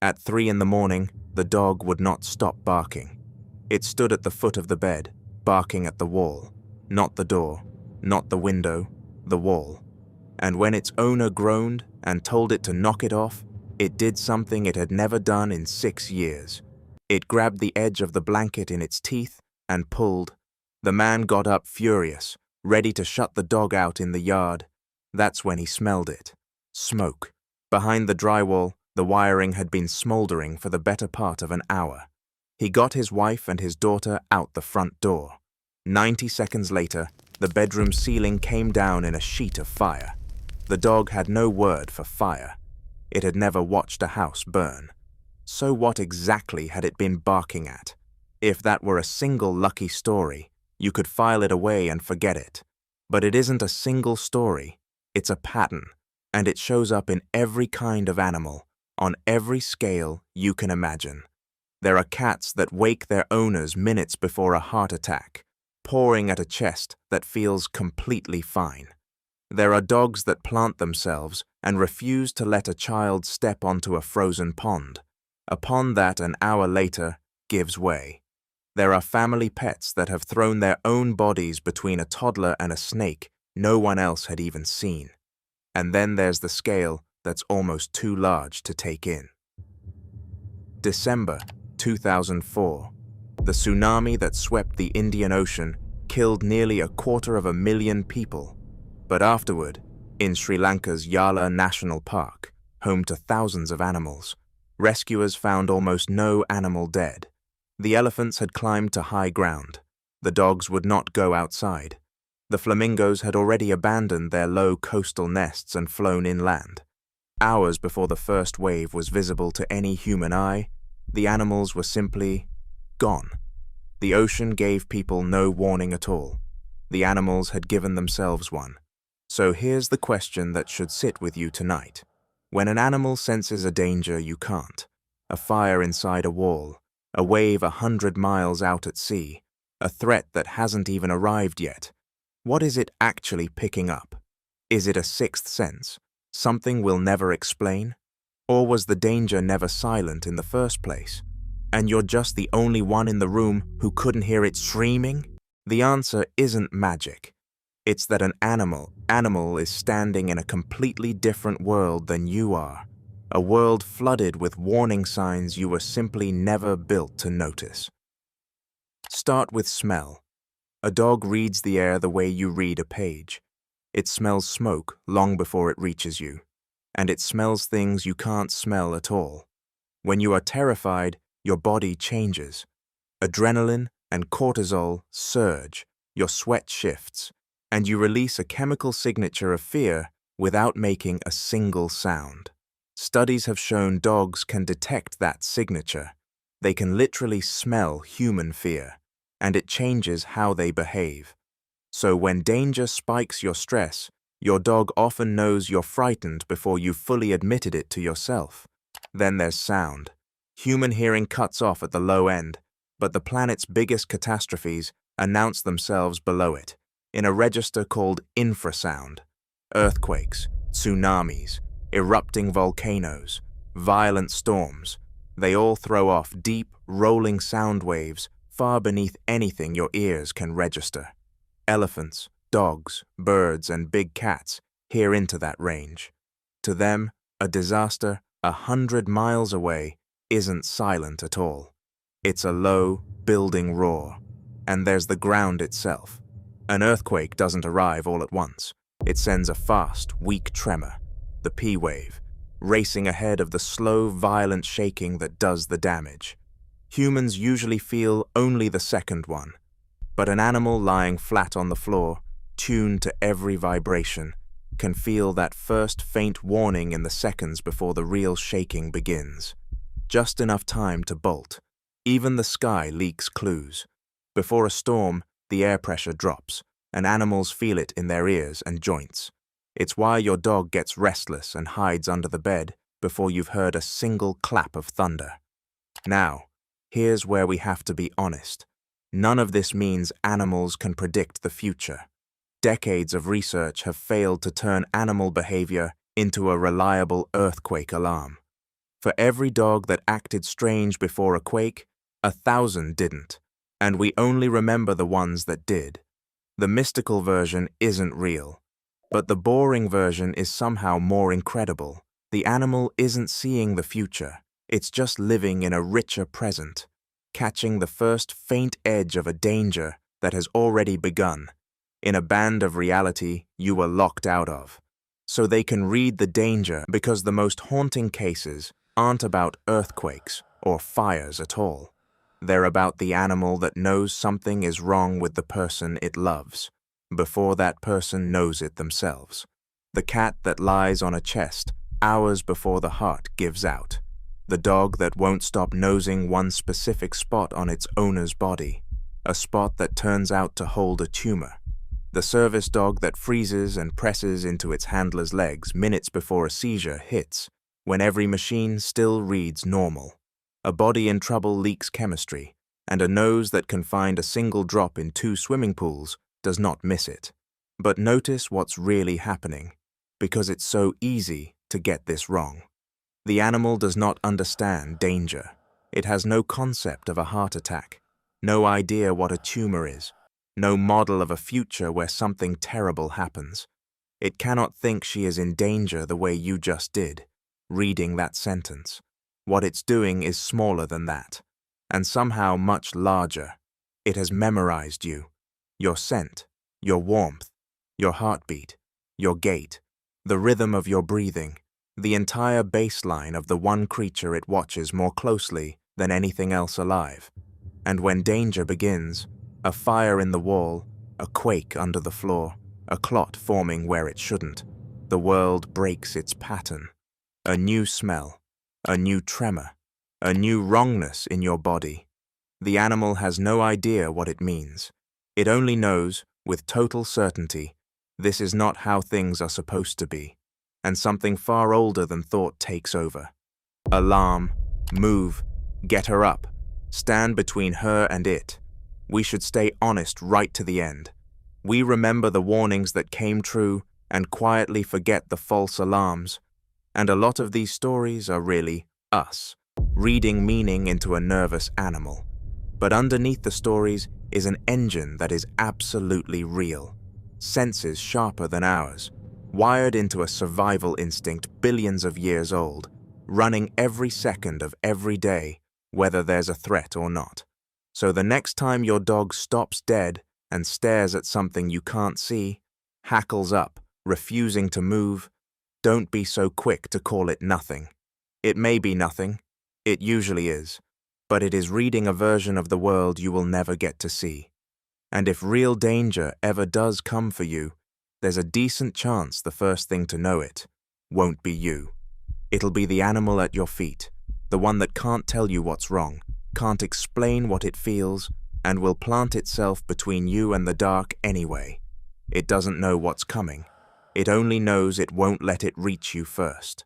At 3 in the morning, the dog would not stop barking. It stood at the foot of the bed, barking at the wall, not the door, not the window, the wall. And when its owner groaned and told it to knock it off, it did something it had never done in 6 years. It grabbed the edge of the blanket in its teeth and pulled. The man got up furious, ready to shut the dog out in the yard. That's when he smelled it. Smoke. Behind the drywall, the wiring had been smoldering for the better part of an hour. He got his wife and his daughter out the front door. 90 seconds later, the bedroom ceiling came down in a sheet of fire. The dog had no word for fire. It had never watched a house burn. So what exactly had it been barking at? If that were a single lucky story, you could file it away and forget it. But it isn't a single story, it's a pattern, and it shows up in every kind of animal, on every scale you can imagine. There are cats that wake their owners minutes before a heart attack, pawing at a chest that feels completely fine. There are dogs that plant themselves and refuse to let a child step onto a frozen pond, a pond that an hour later gives way. There are family pets that have thrown their own bodies between a toddler and a snake no one else had even seen. And then there's the scale that's almost too large to take in. December 2004. The tsunami that swept the Indian Ocean killed nearly 250,000 people. But afterward, in Sri Lanka's Yala National Park, home to thousands of animals, rescuers found almost no animal dead. The elephants had climbed to high ground. The dogs would not go outside. The flamingos had already abandoned their low coastal nests and flown inland. Hours before the first wave was visible to any human eye, the animals were simply gone. The ocean gave people no warning at all. The animals had given themselves one. So here's the question that should sit with you tonight. When an animal senses a danger you can't, a fire inside a wall, a wave 100 miles out at sea, a threat that hasn't even arrived yet, what is it actually picking up? Is it a sixth sense, something we'll never explain? Or was the danger never silent in the first place, and you're just the only one in the room who couldn't hear it screaming? The answer isn't magic. It's that an animal is standing in a completely different world than you are, a world flooded with warning signs you were simply never built to notice. Start with smell. A dog reads the air the way you read a page. It smells smoke long before it reaches you, and it smells things you can't smell at all. When you are terrified, your body changes. Adrenaline and cortisol surge, your sweat shifts, and you release a chemical signature of fear without making a single sound. Studies have shown dogs can detect that signature. They can literally smell human fear, and it changes how they behave. So when danger spikes your stress, your dog often knows you're frightened before you've fully admitted it to yourself. Then there's sound. Human hearing cuts off at the low end, but the planet's biggest catastrophes announce themselves below it, in a register called infrasound. Earthquakes, tsunamis, erupting volcanoes, violent storms, they all throw off deep, rolling sound waves far beneath anything your ears can register. Elephants, dogs, birds, and big cats hear into that range. To them, a disaster 100 miles away isn't silent at all. It's a low, building roar. And there's the ground itself. An earthquake doesn't arrive all at once. It sends a fast, weak tremor, the P wave, racing ahead of the slow, violent shaking that does the damage. Humans usually feel only the second one, but an animal lying flat on the floor, tuned to every vibration, can feel that first faint warning in the seconds before the real shaking begins. Just enough time to bolt. Even the sky leaks clues. Before a storm, the air pressure drops, and animals feel it in their ears and joints. It's why your dog gets restless and hides under the bed before you've heard a single clap of thunder. Now, here's where we have to be honest. None of this means animals can predict the future. Decades of research have failed to turn animal behavior into a reliable earthquake alarm. For every dog that acted strange before a quake, 1,000 didn't, and we only remember the ones that did. The mystical version isn't real, but the boring version is somehow more incredible. The animal isn't seeing the future, it's just living in a richer present, catching the first faint edge of a danger that has already begun, in a band of reality you were locked out of. So they can read the danger because the most haunting cases aren't about earthquakes or fires at all. They're about the animal that knows something is wrong with the person it loves, before that person knows it themselves. The cat that lies on a chest hours before the heart gives out. The dog that won't stop nosing one specific spot on its owner's body, a spot that turns out to hold a tumor. The service dog that freezes and presses into its handler's legs minutes before a seizure hits, when every machine still reads normal. A body in trouble leaks chemistry, and a nose that can find a single drop in 2 swimming pools does not miss it. But notice what's really happening, because it's so easy to get this wrong. The animal does not understand danger. It has no concept of a heart attack, no idea what a tumor is, no model of a future where something terrible happens. It cannot think she is in danger the way you just did, reading that sentence. What it's doing is smaller than that, and somehow much larger. It has memorized you, your scent, your warmth, your heartbeat, your gait, the rhythm of your breathing, the entire baseline of the one creature it watches more closely than anything else alive. And when danger begins, a fire in the wall, a quake under the floor, a clot forming where it shouldn't, the world breaks its pattern. A new smell, a new tremor, a new wrongness in your body. The animal has no idea what it means. It only knows, with total certainty, this is not how things are supposed to be, and something far older than thought takes over. Alarm, move, get her up, stand between her and it. We should stay honest right to the end. We remember the warnings that came true and quietly forget the false alarms. And a lot of these stories are really us, reading meaning into a nervous animal. But underneath the stories is an engine that is absolutely real, senses sharper than ours, wired into a survival instinct billions of years old, running every second of every day, whether there's a threat or not. So the next time your dog stops dead and stares at something you can't see, hackles up, refusing to move, don't be so quick to call it nothing. It may be nothing, it usually is, but it is reading a version of the world you will never get to see. And if real danger ever does come for you, there's a decent chance the first thing to know it won't be you. It'll be the animal at your feet, the one that can't tell you what's wrong, can't explain what it feels, and will plant itself between you and the dark anyway. It doesn't know what's coming. It only knows it won't let it reach you first.